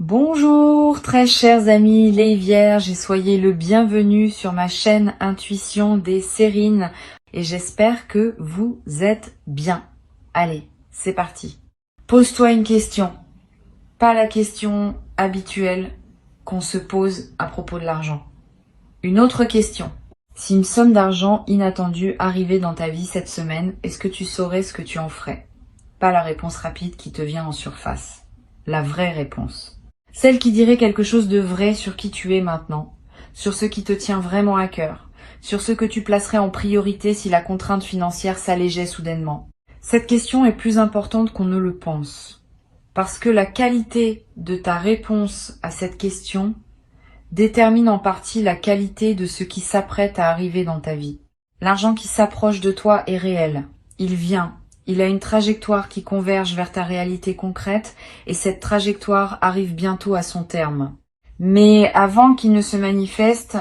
Bonjour très chers amis les vierges et soyez le bienvenu sur ma chaîne Intuition des Sérines et j'espère que vous êtes bien. Allez, c'est parti. Pose-toi une question, pas la question habituelle qu'on se pose à propos de l'argent. Une autre question. Si une somme d'argent inattendue arrivait dans ta vie cette semaine, est-ce que tu saurais ce que tu en ferais? Pas la réponse rapide qui te vient en surface. La vraie réponse. Celle qui dirait quelque chose de vrai sur qui tu es maintenant, sur ce qui te tient vraiment à cœur, sur ce que tu placerais en priorité si la contrainte financière s'allégeait soudainement. Cette question est plus importante qu'on ne le pense, parce que la qualité de ta réponse à cette question détermine en partie la qualité de ce qui s'apprête à arriver dans ta vie. L'argent qui s'approche de toi est réel, il vient. Il a une trajectoire qui converge vers ta réalité concrète et cette trajectoire arrive bientôt à son terme. Mais avant qu'il ne se manifeste,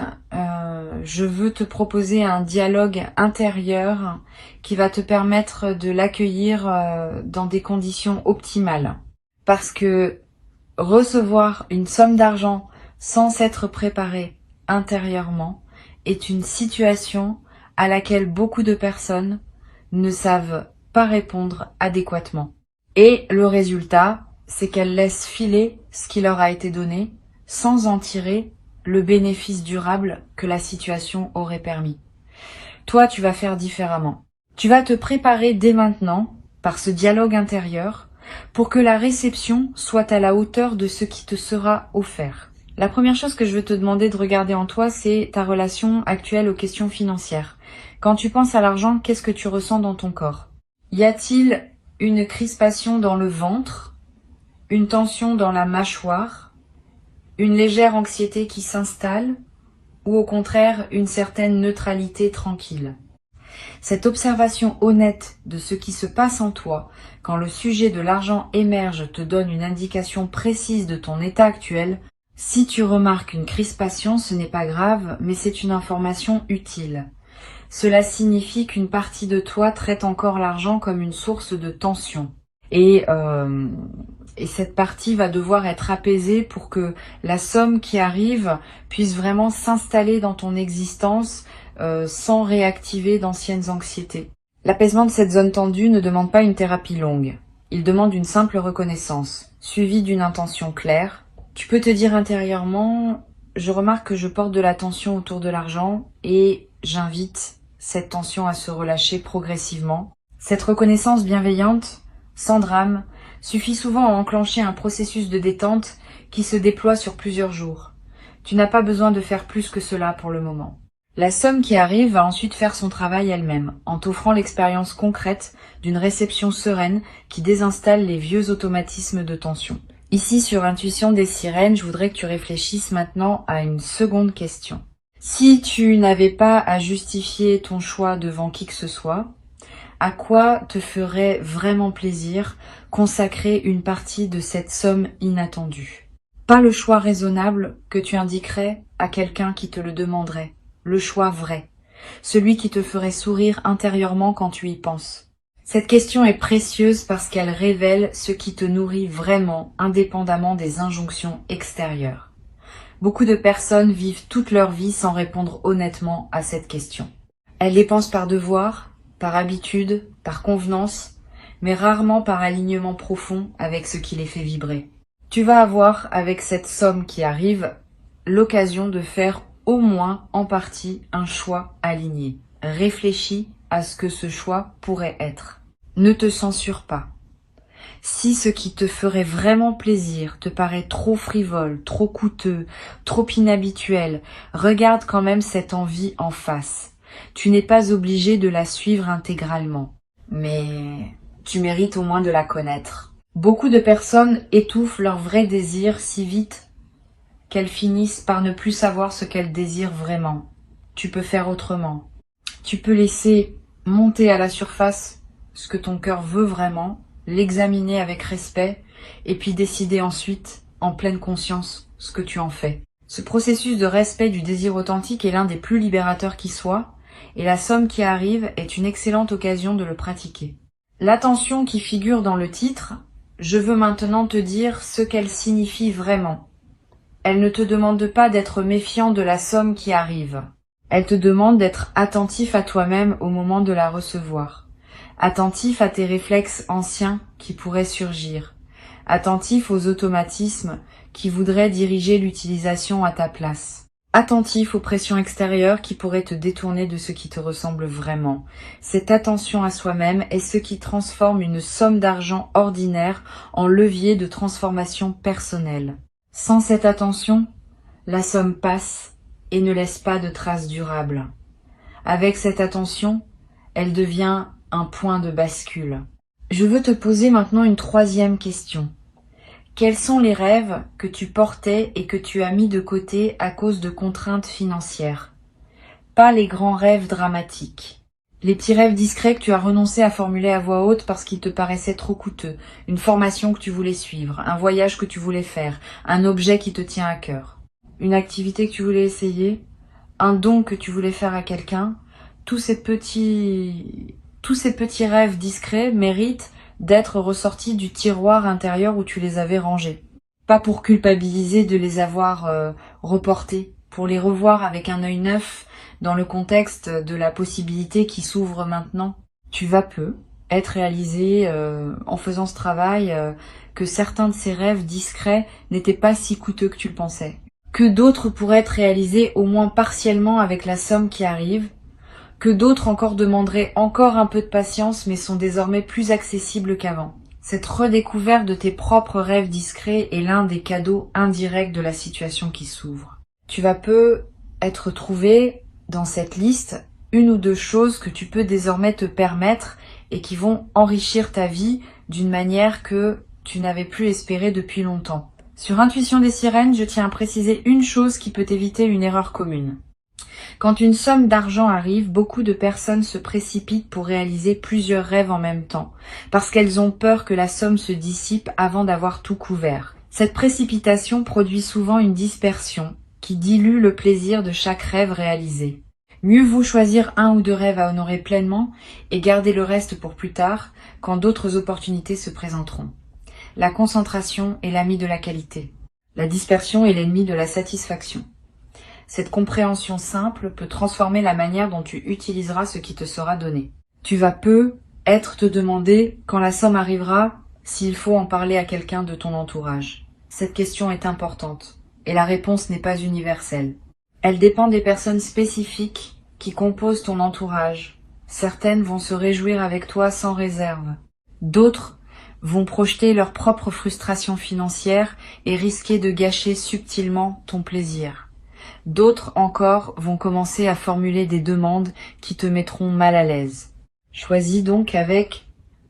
je veux te proposer un dialogue intérieur qui va te permettre de l'accueillir dans des conditions optimales. Parce que recevoir une somme d'argent sans s'être préparé intérieurement est une situation à laquelle beaucoup de personnes ne savent pas répondre adéquatement. Et le résultat, c'est qu'elles laissent filer ce qui leur a été donné sans en tirer le bénéfice durable que la situation aurait permis. Toi, tu vas faire différemment. Tu vas te préparer dès maintenant, par ce dialogue intérieur, pour que la réception soit à la hauteur de ce qui te sera offert. La première chose que je veux te demander de regarder en toi, c'est ta relation actuelle aux questions financières. Quand tu penses à l'argent, qu'est-ce que tu ressens dans ton corps? Y a-t-il une crispation dans le ventre, une tension dans la mâchoire, une légère anxiété qui s'installe, ou au contraire une certaine neutralité tranquille? Cette observation honnête de ce qui se passe en toi quand le sujet de l'argent émerge te donne une indication précise de ton état actuel. Si tu remarques une crispation, ce n'est pas grave, mais c'est une information utile. Cela signifie qu'une partie de toi traite encore l'argent comme une source de tension. Et cette partie va devoir être apaisée pour que la somme qui arrive puisse vraiment s'installer dans ton existence sans réactiver d'anciennes anxiétés. L'apaisement de cette zone tendue ne demande pas une thérapie longue. Il demande une simple reconnaissance, suivie d'une intention claire. Tu peux te dire intérieurement, je remarque que je porte de la tension autour de l'argent et j'invite cette tension à se relâcher progressivement. Cette reconnaissance bienveillante, sans drame, suffit souvent à enclencher un processus de détente qui se déploie sur plusieurs jours. Tu n'as pas besoin de faire plus que cela pour le moment. La somme qui arrive va ensuite faire son travail elle-même, en t'offrant l'expérience concrète d'une réception sereine qui désinstalle les vieux automatismes de tension. Ici, sur Intuition des Sirènes, je voudrais que tu réfléchisses maintenant à une seconde question. Si tu n'avais pas à justifier ton choix devant qui que ce soit, à quoi te ferait vraiment plaisir consacrer une partie de cette somme inattendue? Pas le choix raisonnable que tu indiquerais à quelqu'un qui te le demanderait, le choix vrai, celui qui te ferait sourire intérieurement quand tu y penses. Cette question est précieuse parce qu'elle révèle ce qui te nourrit vraiment, indépendamment des injonctions extérieures. Beaucoup de personnes vivent toute leur vie sans répondre honnêtement à cette question. Elles les pensent par devoir, par habitude, par convenance, mais rarement par alignement profond avec ce qui les fait vibrer. Tu vas avoir, avec cette somme qui arrive, l'occasion de faire au moins en partie un choix aligné. Réfléchis à ce que ce choix pourrait être. Ne te censure pas. Si ce qui te ferait vraiment plaisir te paraît trop frivole, trop coûteux, trop inhabituel, regarde quand même cette envie en face. Tu n'es pas obligé de la suivre intégralement, mais tu mérites au moins de la connaître. Beaucoup de personnes étouffent leur vrai désir si vite qu'elles finissent par ne plus savoir ce qu'elles désirent vraiment. Tu peux faire autrement. Tu peux laisser monter à la surface ce que ton cœur veut vraiment, l'examiner avec respect et puis décider ensuite, en pleine conscience, ce que tu en fais. Ce processus de respect du désir authentique est l'un des plus libérateurs qui soit et la somme qui arrive est une excellente occasion de le pratiquer. L'attention qui figure dans le titre je veux maintenant te dire ce qu'elle signifie vraiment. Elle ne te demande pas d'être méfiant de la somme qui arrive. Elle te demande d'être attentif à toi-même au moment de la recevoir. Attentif à tes réflexes anciens qui pourraient surgir. Attentif aux automatismes qui voudraient diriger l'utilisation à ta place. Attentif aux pressions extérieures qui pourraient te détourner de ce qui te ressemble vraiment. Cette attention à soi-même est ce qui transforme une somme d'argent ordinaire en levier de transformation personnelle. Sans cette attention, la somme passe et ne laisse pas de traces durables. Avec cette attention, elle devient un point de bascule. Je veux te poser maintenant une troisième question. Quels sont les rêves que tu portais et que tu as mis de côté à cause de contraintes financières? Pas les grands rêves dramatiques. Les petits rêves discrets que tu as renoncé à formuler à voix haute parce qu'ils te paraissaient trop coûteux, une formation que tu voulais suivre, un voyage que tu voulais faire, un objet qui te tient à cœur, une activité que tu voulais essayer, un don que tu voulais faire à quelqu'un. Tous ces petits rêves discrets méritent d'être ressortis du tiroir intérieur où tu les avais rangés. Pas pour culpabiliser de les avoir reportés, pour les revoir avec un œil neuf dans le contexte de la possibilité qui s'ouvre maintenant. Tu vas peu être réalisé en faisant ce travail que certains de ces rêves discrets n'étaient pas si coûteux que tu le pensais. Que d'autres pourraient être réalisés au moins partiellement avec la somme qui arrive, que d'autres encore demanderaient encore un peu de patience mais sont désormais plus accessibles qu'avant. Cette redécouverte de tes propres rêves discrets est l'un des cadeaux indirects de la situation qui s'ouvre. Tu vas peu être trouvé dans cette liste une ou deux choses que tu peux désormais te permettre et qui vont enrichir ta vie d'une manière que tu n'avais plus espéré depuis longtemps. Sur Intuition des Sirènes, je tiens à préciser une chose qui peut éviter une erreur commune. Quand une somme d'argent arrive, beaucoup de personnes se précipitent pour réaliser plusieurs rêves en même temps, parce qu'elles ont peur que la somme se dissipe avant d'avoir tout couvert. Cette précipitation produit souvent une dispersion qui dilue le plaisir de chaque rêve réalisé. Mieux vaut choisir un ou deux rêves à honorer pleinement et garder le reste pour plus tard, quand d'autres opportunités se présenteront. La concentration est l'ami de la qualité. La dispersion est l'ennemi de la satisfaction. Cette compréhension simple peut transformer la manière dont tu utiliseras ce qui te sera donné. Tu vas peu te demander, quand la somme arrivera, s'il faut en parler à quelqu'un de ton entourage. Cette question est importante, et la réponse n'est pas universelle. Elle dépend des personnes spécifiques qui composent ton entourage. Certaines vont se réjouir avec toi sans réserve. D'autres vont projeter leur propre frustration financière et risquer de gâcher subtilement ton plaisir. D'autres encore vont commencer à formuler des demandes qui te mettront mal à l'aise. Choisis donc avec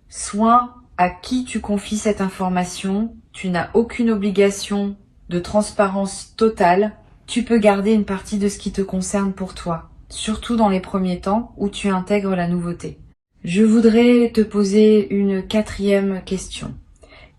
soin à qui tu confies cette information. Tu n'as aucune obligation de transparence totale. Tu peux garder une partie de ce qui te concerne pour toi, surtout dans les premiers temps où tu intègres la nouveauté. Je voudrais te poser une quatrième question.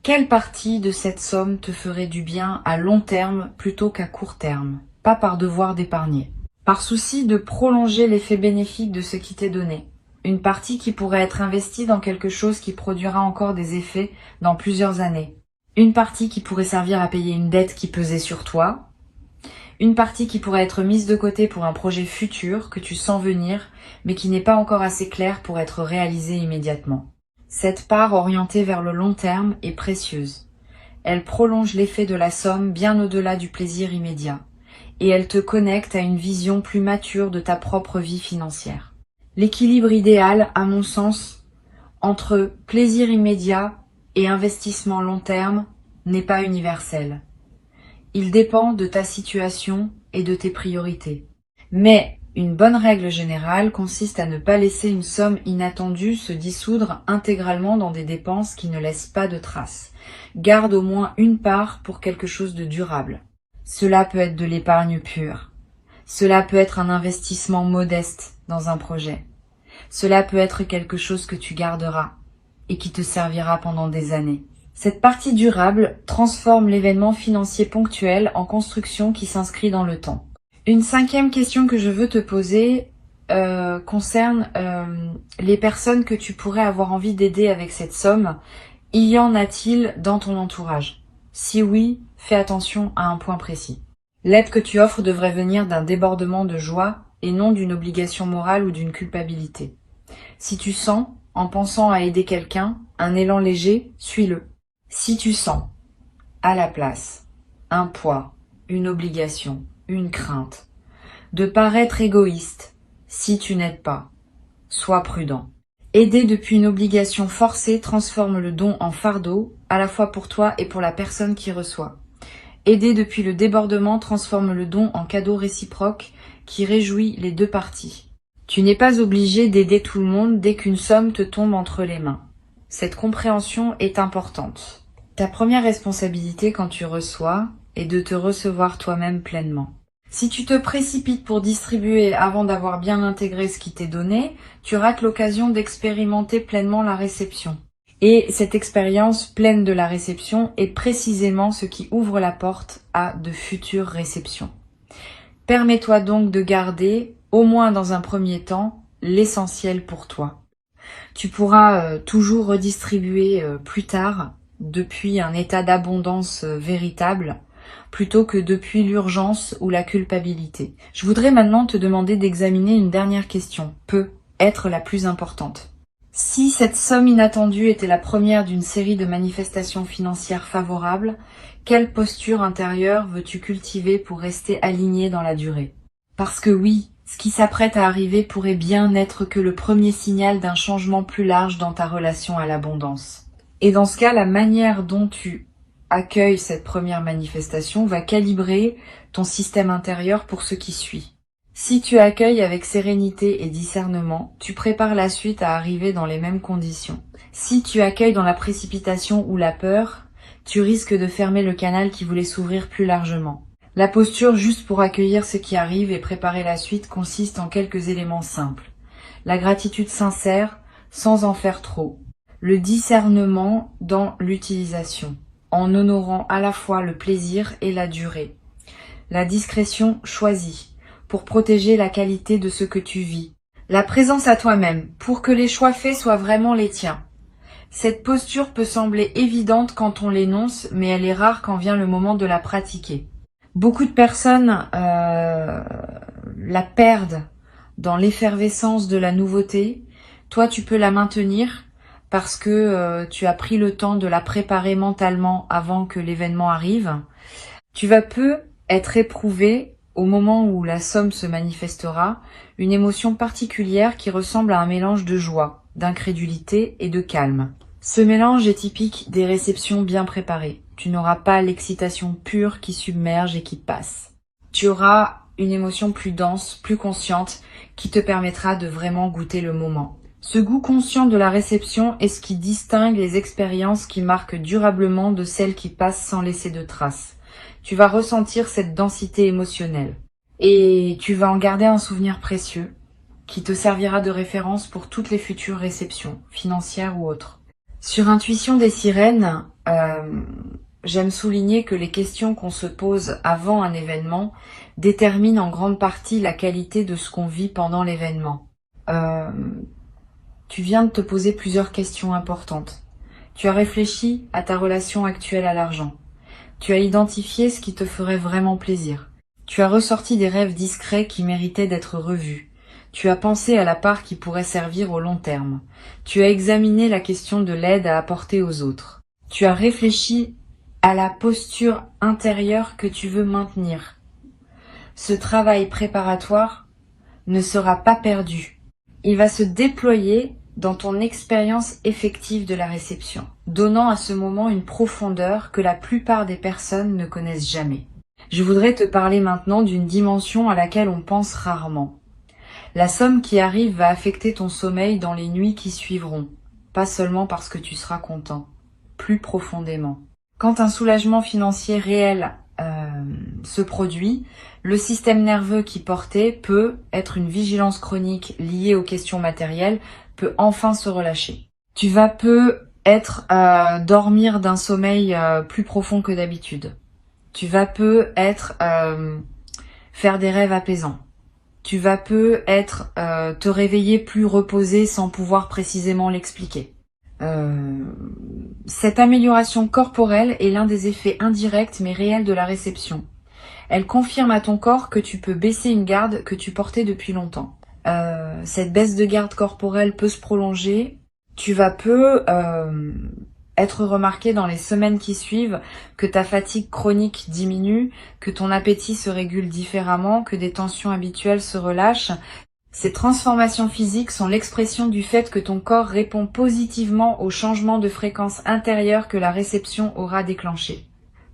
Quelle partie de cette somme te ferait du bien à long terme plutôt qu'à court terme? Pas par devoir d'épargner. Par souci de prolonger l'effet bénéfique de ce qui t'est donné. Une partie qui pourrait être investie dans quelque chose qui produira encore des effets dans plusieurs années. Une partie qui pourrait servir à payer une dette qui pesait sur toi. Une partie qui pourrait être mise de côté pour un projet futur que tu sens venir, mais qui n'est pas encore assez clair pour être réalisé immédiatement. Cette part orientée vers le long terme est précieuse. Elle prolonge l'effet de la somme bien au-delà du plaisir immédiat, et elle te connecte à une vision plus mature de ta propre vie financière. L'équilibre idéal, à mon sens, entre plaisir immédiat et investissement long terme n'est pas universel. Il dépend de ta situation et de tes priorités. Mais une bonne règle générale consiste à ne pas laisser une somme inattendue se dissoudre intégralement dans des dépenses qui ne laissent pas de traces. Garde au moins une part pour quelque chose de durable. Cela peut être de l'épargne pure. Cela peut être un investissement modeste dans un projet. Cela peut être quelque chose que tu garderas et qui te servira pendant des années. Cette partie durable transforme l'événement financier ponctuel en construction qui s'inscrit dans le temps. Une cinquième question que je veux te poser concerne les personnes que tu pourrais avoir envie d'aider avec cette somme Y en a-t-il dans ton entourage? Si oui, fais attention à un point précis. L'aide que tu offres devrait venir d'un débordement de joie et non d'une obligation morale ou d'une culpabilité. Si tu sens, en pensant à aider quelqu'un, un élan léger, suis-le. Si tu sens, à la place, un poids, une obligation, une crainte, de paraître égoïste, si tu n'aides pas, sois prudent. Aider depuis une obligation forcée transforme le don en fardeau, à la fois pour toi et pour la personne qui reçoit. Aider depuis le débordement transforme le don en cadeau réciproque qui réjouit les deux parties. Tu n'es pas obligé d'aider tout le monde dès qu'une somme te tombe entre les mains. Cette compréhension est importante. Ta première responsabilité quand tu reçois est de te recevoir toi-même pleinement. Si tu te précipites pour distribuer avant d'avoir bien intégré ce qui t'est donné, tu rates l'occasion d'expérimenter pleinement la réception. Et cette expérience pleine de la réception est précisément ce qui ouvre la porte à de futures réceptions. Permets-toi donc de garder, au moins dans un premier temps, l'essentiel pour toi. Tu pourras toujours redistribuer plus tard depuis un état d'abondance véritable, plutôt que depuis l'urgence ou la culpabilité. Je voudrais maintenant te demander d'examiner une dernière question, peut être la plus importante. Si cette somme inattendue était la première d'une série de manifestations financières favorables, quelle posture intérieure veux-tu cultiver pour rester aligné dans la durée? Parce que oui, ce qui s'apprête à arriver pourrait bien n'être que le premier signal d'un changement plus large dans ta relation à l'abondance. Et dans ce cas, la manière dont tu accueilles cette première manifestation va calibrer ton système intérieur pour ce qui suit. Si tu accueilles avec sérénité et discernement, tu prépares la suite à arriver dans les mêmes conditions. Si tu accueilles dans la précipitation ou la peur, tu risques de fermer le canal qui voulait s'ouvrir plus largement. La posture juste pour accueillir ce qui arrive et préparer la suite consiste en quelques éléments simples. La gratitude sincère, sans en faire trop. Le discernement dans l'utilisation, en honorant à la fois le plaisir et la durée. La discrétion choisie, pour protéger la qualité de ce que tu vis. La présence à toi-même, pour que les choix faits soient vraiment les tiens. Cette posture peut sembler évidente quand on l'énonce, mais elle est rare quand vient le moment de la pratiquer. Beaucoup de personnes la perdent dans l'effervescence de la nouveauté. Toi, tu peux la maintenir parce que tu as pris le temps de la préparer mentalement avant que l'événement arrive. Tu vas peu être éprouvé au moment où la somme se manifestera, une émotion particulière qui ressemble à un mélange de joie, d'incrédulité et de calme. Ce mélange est typique des réceptions bien préparées. Tu n'auras pas l'excitation pure qui submerge et qui passe. Tu auras une émotion plus dense, plus consciente, qui te permettra de vraiment goûter le moment. Ce goût conscient de la réception est ce qui distingue les expériences qui marquent durablement de celles qui passent sans laisser de traces. Tu vas ressentir cette densité émotionnelle. Et tu vas en garder un souvenir précieux qui te servira de référence pour toutes les futures réceptions, financières ou autres. Sur Intuition des sirènes, j'aime souligner que les questions qu'on se pose avant un événement déterminent en grande partie la qualité de ce qu'on vit pendant l'événement. Tu viens de te poser plusieurs questions importantes. Tu as réfléchi à ta relation actuelle à l'argent. Tu as identifié ce qui te ferait vraiment plaisir. Tu as ressorti des rêves discrets qui méritaient d'être revus. Tu as pensé à la part qui pourrait servir au long terme. Tu as examiné la question de l'aide à apporter aux autres. Tu as réfléchi à la posture intérieure que tu veux maintenir. Ce travail préparatoire ne sera pas perdu. Il va se déployer dans ton expérience effective de la réception, donnant à ce moment une profondeur que la plupart des personnes ne connaissent jamais. Je voudrais te parler maintenant d'une dimension à laquelle on pense rarement. La somme qui arrive va affecter ton sommeil dans les nuits qui suivront, pas seulement parce que tu seras content, plus profondément. Quand un soulagement financier réel se produit, le système nerveux qui portait peut être une vigilance chronique liée aux questions matérielles, peut enfin se relâcher. Tu vas peut-être dormir d'un sommeil plus profond que d'habitude. Tu vas peut-être faire des rêves apaisants. Tu vas peut-être te réveiller plus reposé sans pouvoir précisément l'expliquer. Cette amélioration corporelle est l'un des effets indirects mais réels de la réception. Elle confirme à ton corps que tu peux baisser une garde que tu portais depuis longtemps. Cette baisse de garde corporelle peut se prolonger. Tu vas être remarqué dans les semaines qui suivent que ta fatigue chronique diminue, que ton appétit se régule différemment, que des tensions habituelles se relâchent. Ces transformations physiques sont l'expression du fait que ton corps répond positivement aux changements de fréquence intérieure que la réception aura déclenchés.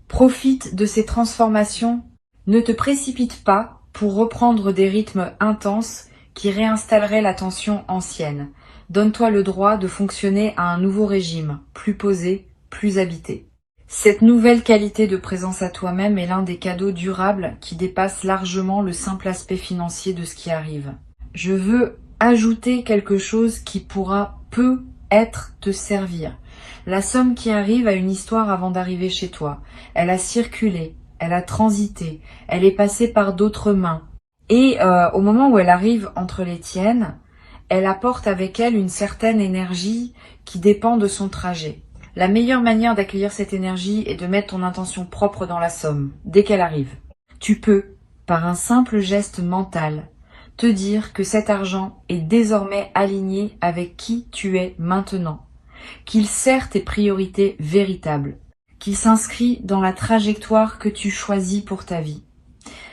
Profite de ces transformations. Ne te précipite pas pour reprendre des rythmes intenses qui réinstalleraient la tension ancienne. Donne-toi le droit de fonctionner à un nouveau régime, plus posé, plus habité. Cette nouvelle qualité de présence à toi-même est l'un des cadeaux durables qui dépasse largement le simple aspect financier de ce qui arrive. Je veux ajouter quelque chose qui peut-être te servir. La somme qui arrive a une histoire avant d'arriver chez toi. Elle a circulé, elle a transité, elle est passée par d'autres mains. Et au moment où elle arrive entre les tiennes, elle apporte avec elle une certaine énergie qui dépend de son trajet. La meilleure manière d'accueillir cette énergie est de mettre ton intention propre dans la somme, dès qu'elle arrive. Tu peux, par un simple geste mental, te dire que cet argent est désormais aligné avec qui tu es maintenant, qu'il sert tes priorités véritables, qu'il s'inscrit dans la trajectoire que tu choisis pour ta vie.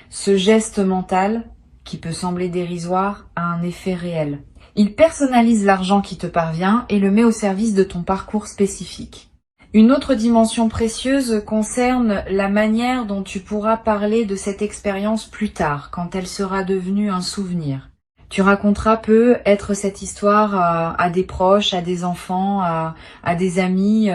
Ce geste mental, qui peut sembler dérisoire, a un effet réel. Il personnalise l'argent qui te parvient et le met au service de ton parcours spécifique. Une autre dimension précieuse concerne la manière dont tu pourras parler de cette expérience plus tard, quand elle sera devenue un souvenir. Tu raconteras peut-être cette histoire à des proches, à des enfants, à des amis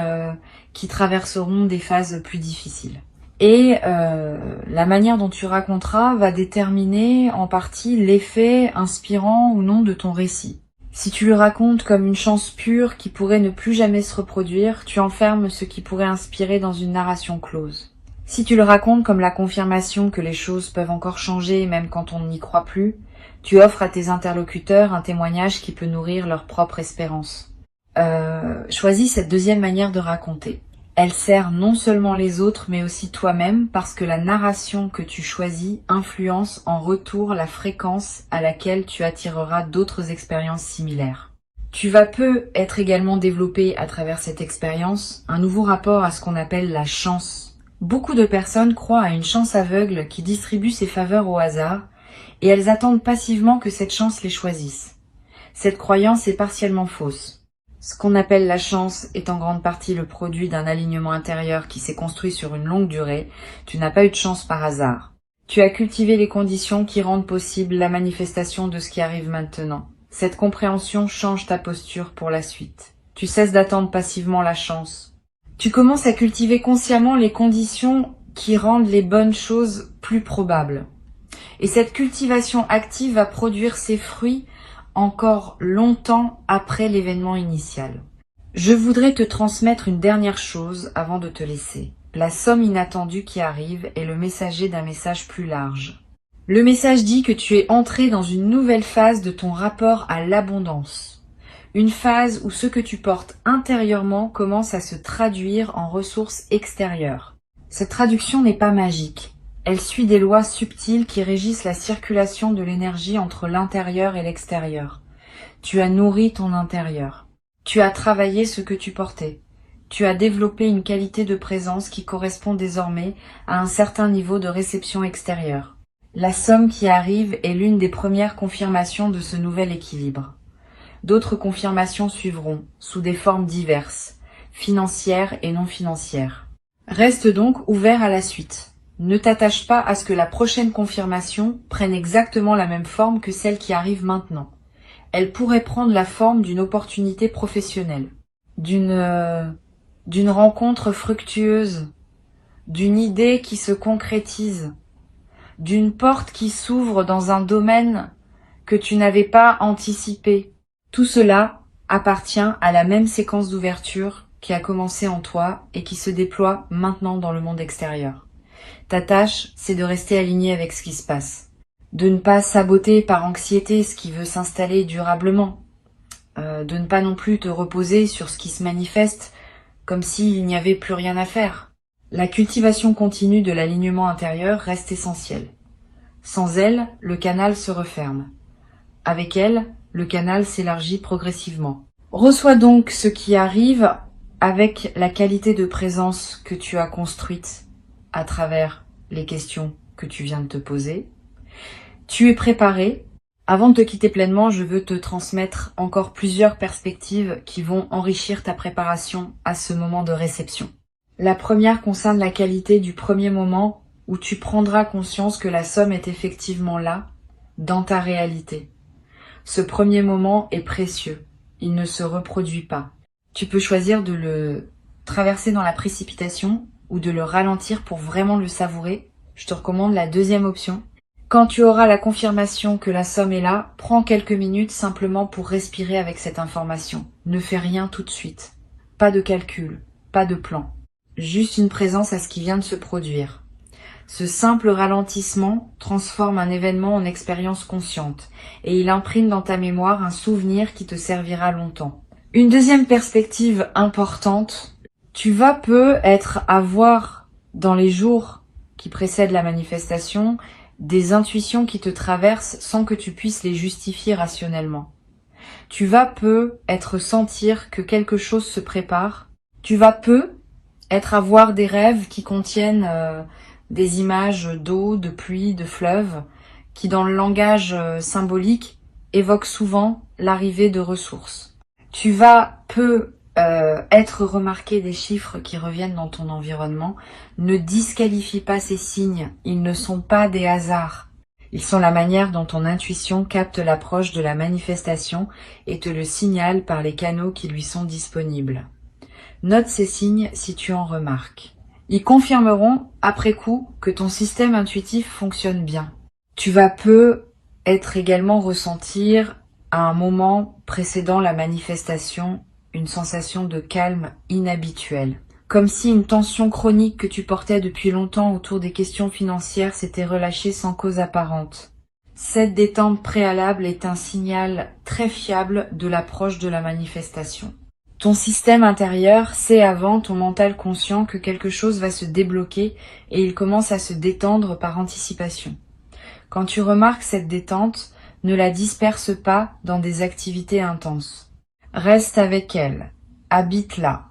qui traverseront des phases plus difficiles. Et la manière dont tu raconteras va déterminer en partie l'effet inspirant ou non de ton récit. Si tu le racontes comme une chance pure qui pourrait ne plus jamais se reproduire, tu enfermes ce qui pourrait inspirer dans une narration close. Si tu le racontes comme la confirmation que les choses peuvent encore changer même quand on n'y croit plus, tu offres à tes interlocuteurs un témoignage qui peut nourrir leur propre espérance. Choisis cette deuxième manière de raconter. Elle sert non seulement les autres, mais aussi toi-même, parce que la narration que tu choisis influence en retour la fréquence à laquelle tu attireras d'autres expériences similaires. Tu vas être également développé à travers cette expérience un nouveau rapport à ce qu'on appelle la chance. Beaucoup de personnes croient à une chance aveugle qui distribue ses faveurs au hasard, et elles attendent passivement que cette chance les choisisse. Cette croyance est partiellement fausse. Ce qu'on appelle la chance est en grande partie le produit d'un alignement intérieur qui s'est construit sur une longue durée. Tu n'as pas eu de chance par hasard. Tu as cultivé les conditions qui rendent possible la manifestation de ce qui arrive maintenant. Cette compréhension change ta posture pour la suite. Tu cesses d'attendre passivement la chance. Tu commences à cultiver consciemment les conditions qui rendent les bonnes choses plus probables. Et cette cultivation active va produire ses fruits encore longtemps après l'événement initial. Je voudrais te transmettre une dernière chose avant de te laisser. La somme inattendue qui arrive est le messager d'un message plus large. Le message dit que tu es entré dans une nouvelle phase de ton rapport à l'abondance. Une phase où ce que tu portes intérieurement commence à se traduire en ressources extérieures. Cette traduction n'est pas magique. Elle suit des lois subtiles qui régissent la circulation de l'énergie entre l'intérieur et l'extérieur. Tu as nourri ton intérieur. Tu as travaillé ce que tu portais. Tu as développé une qualité de présence qui correspond désormais à un certain niveau de réception extérieure. La somme qui arrive est l'une des premières confirmations de ce nouvel équilibre. D'autres confirmations suivront, sous des formes diverses, financières et non financières. Reste donc ouvert à la suite. Ne t'attache pas à ce que la prochaine confirmation prenne exactement la même forme que celle qui arrive maintenant. Elle pourrait prendre la forme d'une opportunité professionnelle, d'une rencontre fructueuse, d'une idée qui se concrétise, d'une porte qui s'ouvre dans un domaine que tu n'avais pas anticipé. Tout cela appartient à la même séquence d'ouverture qui a commencé en toi et qui se déploie maintenant dans le monde extérieur. Ta tâche, c'est de rester aligné avec ce qui se passe. De ne pas saboter par anxiété ce qui veut s'installer durablement. De ne pas non plus te reposer sur ce qui se manifeste comme s'il n'y avait plus rien à faire. La cultivation continue de l'alignement intérieur reste essentielle. Sans elle, le canal se referme. Avec elle, le canal s'élargit progressivement. Reçois donc ce qui arrive avec la qualité de présence que tu as construite à travers les questions que tu viens de te poser. Tu es préparé. Avant de te quitter pleinement, je veux te transmettre encore plusieurs perspectives qui vont enrichir ta préparation à ce moment de réception. La première concerne la qualité du premier moment où tu prendras conscience que la somme est effectivement là, dans ta réalité. Ce premier moment est précieux, il ne se reproduit pas. Tu peux choisir de le traverser dans la précipitation ou de le ralentir pour vraiment le savourer. Je te recommande la deuxième option. Quand tu auras la confirmation que la somme est là, prends quelques minutes simplement pour respirer avec cette information. Ne fais rien tout de suite. Pas de calcul, pas de plan. Juste une présence à ce qui vient de se produire. Ce simple ralentissement transforme un événement en expérience consciente et il imprime dans ta mémoire un souvenir qui te servira longtemps. Une deuxième perspective importante, tu vas peut-être avoir dans les jours qui précèdent la manifestation des intuitions qui te traversent sans que tu puisses les justifier rationnellement. Tu vas peut-être sentir que quelque chose se prépare. Tu vas peut-être avoir des rêves qui contiennent des images d'eau, de pluie, de fleuves, qui dans le langage symbolique évoquent souvent l'arrivée de ressources. Tu vas être remarqué des chiffres qui reviennent dans ton environnement. Ne disqualifie pas ces signes, ils ne sont pas des hasards. Ils sont la manière dont ton intuition capte l'approche de la manifestation et te le signale par les canaux qui lui sont disponibles. Note ces signes si tu en remarques. Ils confirmeront, après coup, que ton système intuitif fonctionne bien. Tu vas peut-être également ressentir, à un moment précédant la manifestation, une sensation de calme inhabituelle. Comme si une tension chronique que tu portais depuis longtemps autour des questions financières s'était relâchée sans cause apparente. Cette détente préalable est un signal très fiable de l'approche de la manifestation. Ton système intérieur sait avant ton mental conscient que quelque chose va se débloquer et il commence à se détendre par anticipation. Quand tu remarques cette détente, ne la disperse pas dans des activités intenses. Reste avec elle, habite-la.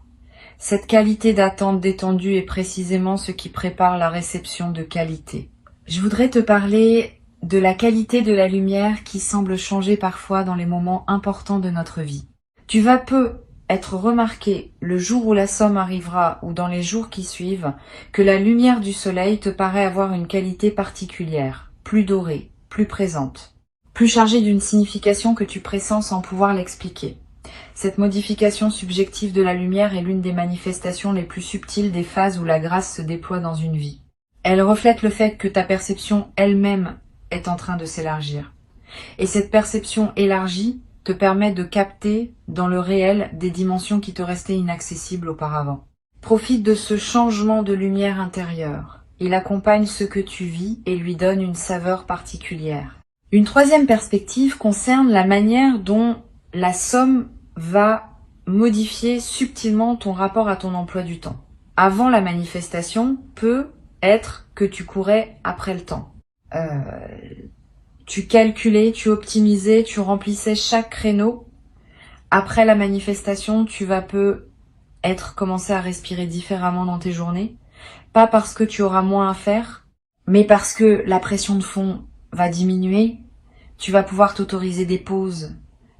Cette qualité d'attente détendue est précisément ce qui prépare la réception de qualité. Je voudrais te parler de la qualité de la lumière qui semble changer parfois dans les moments importants de notre vie. Tu vas être remarqué le jour où la somme arrivera ou dans les jours qui suivent que la lumière du soleil te paraît avoir une qualité particulière, plus dorée, plus présente, plus chargée d'une signification que tu pressens sans pouvoir l'expliquer. Cette modification subjective de la lumière est l'une des manifestations les plus subtiles des phases où la grâce se déploie dans une vie. Elle reflète le fait que ta perception elle-même est en train de s'élargir. Et cette perception élargie te permet de capter dans le réel des dimensions qui te restaient inaccessibles auparavant. Profite de ce changement de lumière intérieure. Il accompagne ce que tu vis et lui donne une saveur particulière. Une troisième perspective concerne la manière dont la somme va modifier subtilement ton rapport à ton emploi du temps. Avant la manifestation, peut être que tu courais après le temps. Tu calculais, tu optimisais, tu remplissais chaque créneau. Après la manifestation, tu vas peut-être commencer à respirer différemment dans tes journées. Pas parce que tu auras moins à faire, mais parce que la pression de fond va diminuer. Tu vas pouvoir t'autoriser des pauses,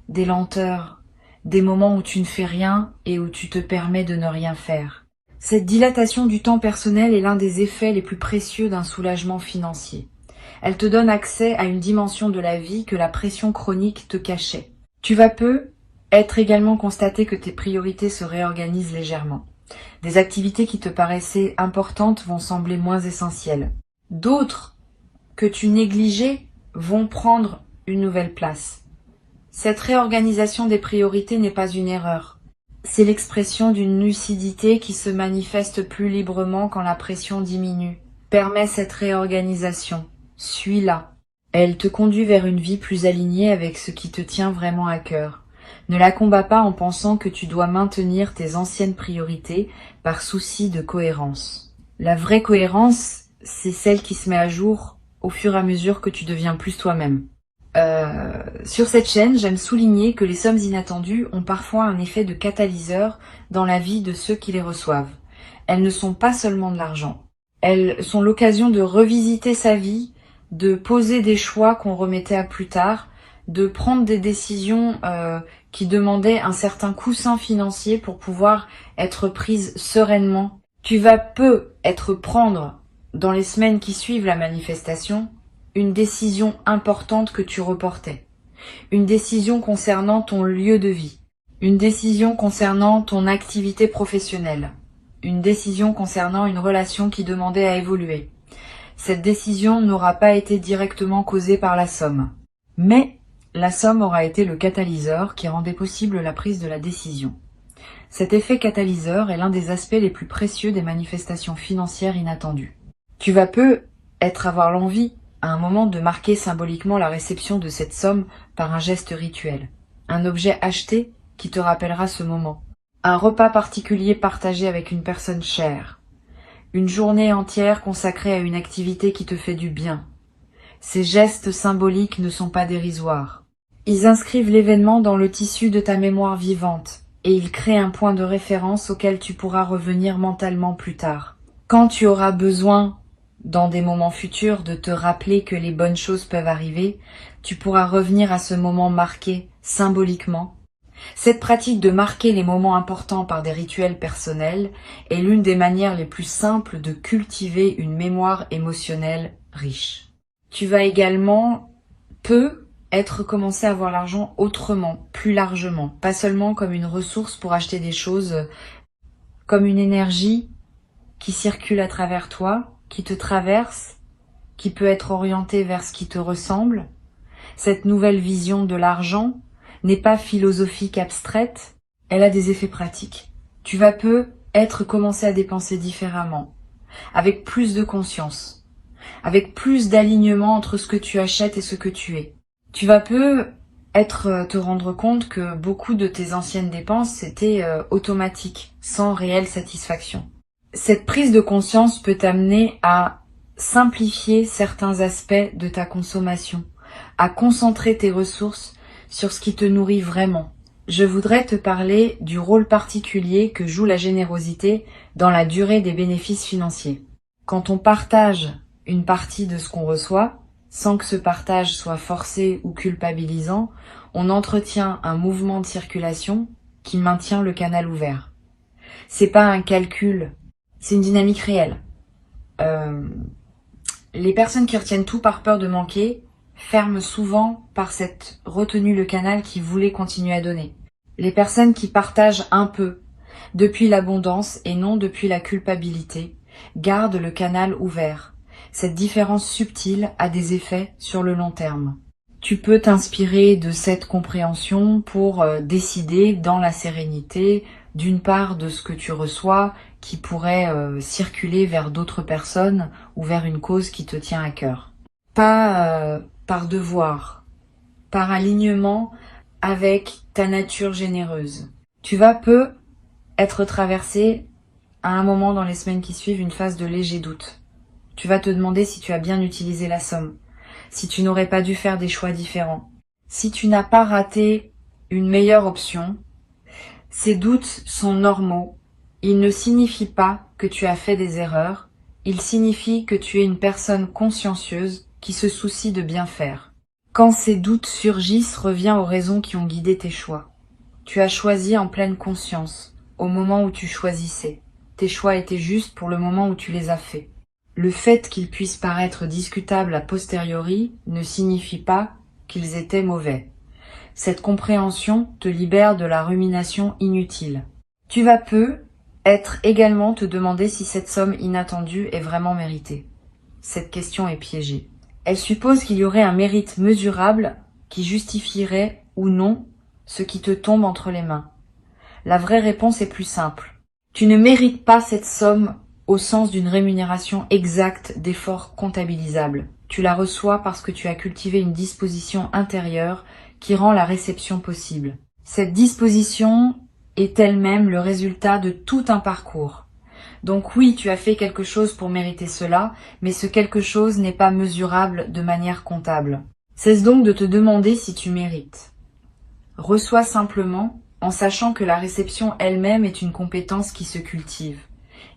des lenteurs, des moments où tu ne fais rien et où tu te permets de ne rien faire. Cette dilatation du temps personnel est l'un des effets les plus précieux d'un soulagement financier. Elle te donne accès à une dimension de la vie que la pression chronique te cachait. Tu vas être également constaté que tes priorités se réorganisent légèrement. Des activités qui te paraissaient importantes vont sembler moins essentielles. D'autres que tu négligeais vont prendre une nouvelle place. Cette réorganisation des priorités n'est pas une erreur. C'est l'expression d'une lucidité qui se manifeste plus librement quand la pression diminue. Permets cette réorganisation. Suis-la. Elle te conduit vers une vie plus alignée avec ce qui te tient vraiment à cœur. Ne la combats pas en pensant que tu dois maintenir tes anciennes priorités par souci de cohérence. La vraie cohérence, c'est celle qui se met à jour au fur et à mesure que tu deviens plus toi-même. Sur cette chaîne, j'aime souligner que les sommes inattendues ont parfois un effet de catalyseur dans la vie de ceux qui les reçoivent. Elles ne sont pas seulement de l'argent. Elles sont l'occasion de revisiter sa vie, de poser des choix qu'on remettait à plus tard, de prendre des décisions qui demandaient un certain coussin financier pour pouvoir être prises sereinement. Tu vas peut-être prendre, dans les semaines qui suivent la manifestation, une décision importante que tu reportais. Une décision concernant ton lieu de vie. Une décision concernant ton activité professionnelle. Une décision concernant une relation qui demandait à évoluer. Cette décision n'aura pas été directement causée par la somme. Mais la somme aura été le catalyseur qui rendait possible la prise de la décision. Cet effet catalyseur est l'un des aspects les plus précieux des manifestations financières inattendues. Tu vas peut-être avoir l'envie à un moment de marquer symboliquement la réception de cette somme par un geste rituel. Un objet acheté qui te rappellera ce moment. Un repas particulier partagé avec une personne chère. Une journée entière consacrée à une activité qui te fait du bien. Ces gestes symboliques ne sont pas dérisoires. Ils inscrivent l'événement dans le tissu de ta mémoire vivante et ils créent un point de référence auquel tu pourras revenir mentalement plus tard. Quand tu auras besoin dans des moments futurs de te rappeler que les bonnes choses peuvent arriver, tu pourras revenir à ce moment marqué symboliquement. Cette pratique de marquer les moments importants par des rituels personnels est l'une des manières les plus simples de cultiver une mémoire émotionnelle riche. Tu vas également être commencé à voir l'argent autrement, plus largement, pas seulement comme une ressource pour acheter des choses, comme une énergie qui circule à travers toi, qui te traverse, qui peut être orientée vers ce qui te ressemble. Cette nouvelle vision de l'argent n'est pas philosophique abstraite, elle a des effets pratiques. Tu vas peut-être commencer à dépenser différemment, avec plus de conscience, avec plus d'alignement entre ce que tu achètes et ce que tu es. Tu vas peut-être te rendre compte que beaucoup de tes anciennes dépenses c'était automatique, sans réelle satisfaction. Cette prise de conscience peut t'amener à simplifier certains aspects de ta consommation, à concentrer tes ressources sur ce qui te nourrit vraiment. Je voudrais te parler du rôle particulier que joue la générosité dans la durée des bénéfices financiers. Quand on partage une partie de ce qu'on reçoit, sans que ce partage soit forcé ou culpabilisant, on entretient un mouvement de circulation qui maintient le canal ouvert. C'est pas un calcul, c'est une dynamique réelle. Les personnes qui retiennent tout par peur de manquer ferment souvent par cette retenue le canal qui voulait continuer à donner. Les personnes qui partagent un peu, depuis l'abondance et non depuis la culpabilité, gardent le canal ouvert. Cette différence subtile a des effets sur le long terme. Tu peux t'inspirer de cette compréhension pour décider dans la sérénité, d'une part de ce que tu reçois, qui pourrait circuler vers d'autres personnes ou vers une cause qui te tient à cœur. Pas par devoir, par alignement avec ta nature généreuse. Tu vas être traversé à un moment dans les semaines qui suivent une phase de léger doute. Tu vas te demander si tu as bien utilisé la somme, si tu n'aurais pas dû faire des choix différents, si tu n'as pas raté une meilleure option. Ces doutes sont normaux. Ils ne signifient pas que tu as fait des erreurs. Ils signifient que tu es une personne consciencieuse qui se soucie de bien faire. Quand ces doutes surgissent, reviens aux raisons qui ont guidé tes choix. Tu as choisi en pleine conscience, au moment où tu choisissais. Tes choix étaient justes pour le moment où tu les as faits. Le fait qu'ils puissent paraître discutables a posteriori ne signifie pas qu'ils étaient mauvais. Cette compréhension te libère de la rumination inutile. Tu vas être également te demander si cette somme inattendue est vraiment méritée. Cette question est piégée. Elle suppose qu'il y aurait un mérite mesurable qui justifierait ou non ce qui te tombe entre les mains. La vraie réponse est plus simple. Tu ne mérites pas cette somme au sens d'une rémunération exacte d'efforts comptabilisables. Tu la reçois parce que tu as cultivé une disposition intérieure qui rend la réception possible. Cette disposition est elle-même le résultat de tout un parcours. Donc oui, tu as fait quelque chose pour mériter cela, mais ce quelque chose n'est pas mesurable de manière comptable. Cesse donc de te demander si tu mérites. Reçois simplement en sachant que la réception elle-même est une compétence qui se cultive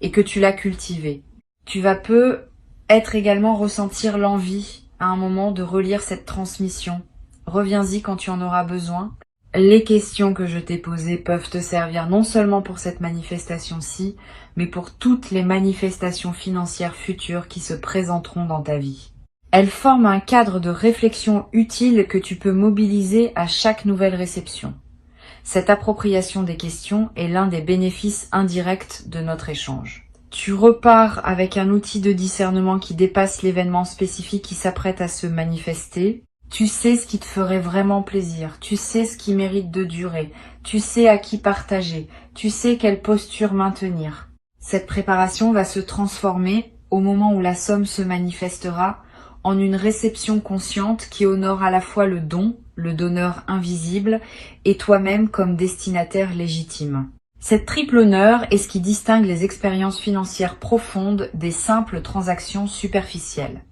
et que tu l'as cultivée. Tu vas peut-être également ressentir l'envie à un moment de relire cette transmission. Reviens-y quand tu en auras besoin. Les questions que je t'ai posées peuvent te servir non seulement pour cette manifestation-ci, mais pour toutes les manifestations financières futures qui se présenteront dans ta vie. Elles forment un cadre de réflexion utile que tu peux mobiliser à chaque nouvelle réception. Cette appropriation des questions est l'un des bénéfices indirects de notre échange. Tu repars avec un outil de discernement qui dépasse l'événement spécifique qui s'apprête à se manifester. Tu sais ce qui te ferait vraiment plaisir, tu sais ce qui mérite de durer, tu sais à qui partager, tu sais quelle posture maintenir. Cette préparation va se transformer, au moment où la somme se manifestera, en une réception consciente qui honore à la fois le don, le donneur invisible, et toi-même comme destinataire légitime. Cette triple honneur est ce qui distingue les expériences financières profondes des simples transactions superficielles.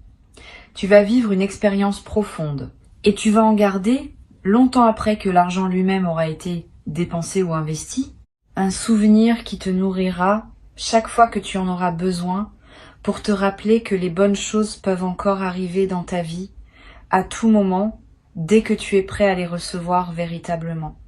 Tu vas vivre une expérience profonde et tu vas en garder, longtemps après que l'argent lui-même aura été dépensé ou investi, un souvenir qui te nourrira chaque fois que tu en auras besoin pour te rappeler que les bonnes choses peuvent encore arriver dans ta vie à tout moment, dès que tu es prêt à les recevoir véritablement.